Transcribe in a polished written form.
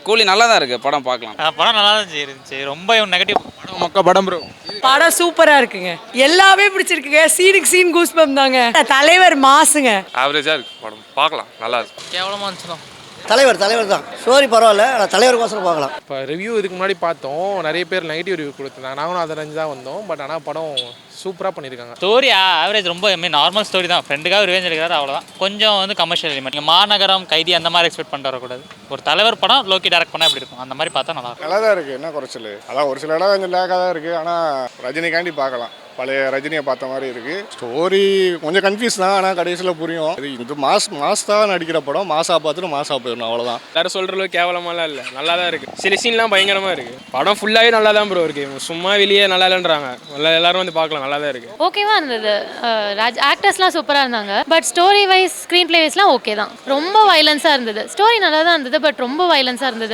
கூலி நல்லா தான் இருக்குது, படம் பார்க்கலாம். படம் நல்லா தான் இருந்துச்சு, ரொம்ப நெகட்டிவ் படம் மொக்க படம் ப்ரோ. படம் சூப்பரா இருக்குங்க, எல்லாமே பிடிச்சிருக்குங்க. சீனுக்கு சீன் கூஸ் பம்ப் தாங்க. தலைவர் மாசுங்க. ஆவரேஜாக இருக்குது படம், பார்க்கலாம், நல்லா இருக்கு. கேவலமாக இருந்துச்சுலாம். தலைவர் தான் ஸ்டோரி பரவாயில்ல, ஆனால் தலைவருக்கோசரம் பார்க்கலாம். இப்போ ரிவ்யூ இதுக்கு முன்னாடி பார்த்தோம், நிறைய பேர் நெகட்டிவ் ரிவ்யூ கொடுத்துருந்தாங்க. நாங்களும் அதை நினச்சி தான் வந்தோம். பட் ஆனால் படம் சூப்பராக பண்ணியிருக்காங்க. ஸ்டோரி ஆவரேஜ், ரொம்ப நார்மல் ஸ்டோரி தான். ஃப்ரெண்டுக்காக ரிவெஞ்ச் எடுக்கிறாரு, அவ்வளோதான். கொஞ்சம் கமர்ஷியல் எலிமெண்ட். நீங்கள் மாநகரம், கைதி அந்த மாதிரி எக்ஸ்பெக்ட் பண்ணிட்டு வரக்கூடாது. ஒரு தலைவர் படம் லோக்கி டேரக்ட் பண்ணால் எப்படி இருக்கும், அந்த மாதிரி பார்த்தா நல்லா இருக்கும். நல்லா தான் இருக்குது, என்ன குறைச்சல். அதான் ஒரு சில இடம் கொஞ்சம் லேக்காக தான் இருக்குது, ஆனால் ரஜினிகாண்டி பார்க்கலாம். பழைய ரஜினியை பார்த்த மாதிரி இருக்குது. ஸ்டோரி கொஞ்சம் கன்ஃபியூஸ் தான், ஆனால் கடைசியில் புரியும். இது மாஸ்தான் நடிக்கிற படம், மாசா பார்த்துட்டு மாசா போயிடணும், அவ்வளோதான். எல்லாரும் சொல்கிற அளவுக்கு கேவலமாலாம் இல்லை, நல்லா தான் இருக்குது. சில சீன்லாம் பயங்கரமாக இருக்குது. படம் ஃபுல்லாகவே நல்லா தான் ப்ரோ இருக்குது. சும்மா வெளியே நல்லா இல்லைன்றாங்க, எல்லாரும் வந்து பார்க்கலாம், நல்லா தான் இருக்குது. ஓகேவா இருந்தது. ஆக்டர்ஸ்லாம் சூப்பராக இருந்தாங்க. But story wise, screenplay வைஸ்லாம் ஓகே தான். ரொம்ப வயலன்ஸாக இருந்தது. ஸ்டோரி நல்லா தான் இருந்தது, பட் ரொம்ப வயலன்ஸாக இருந்தது.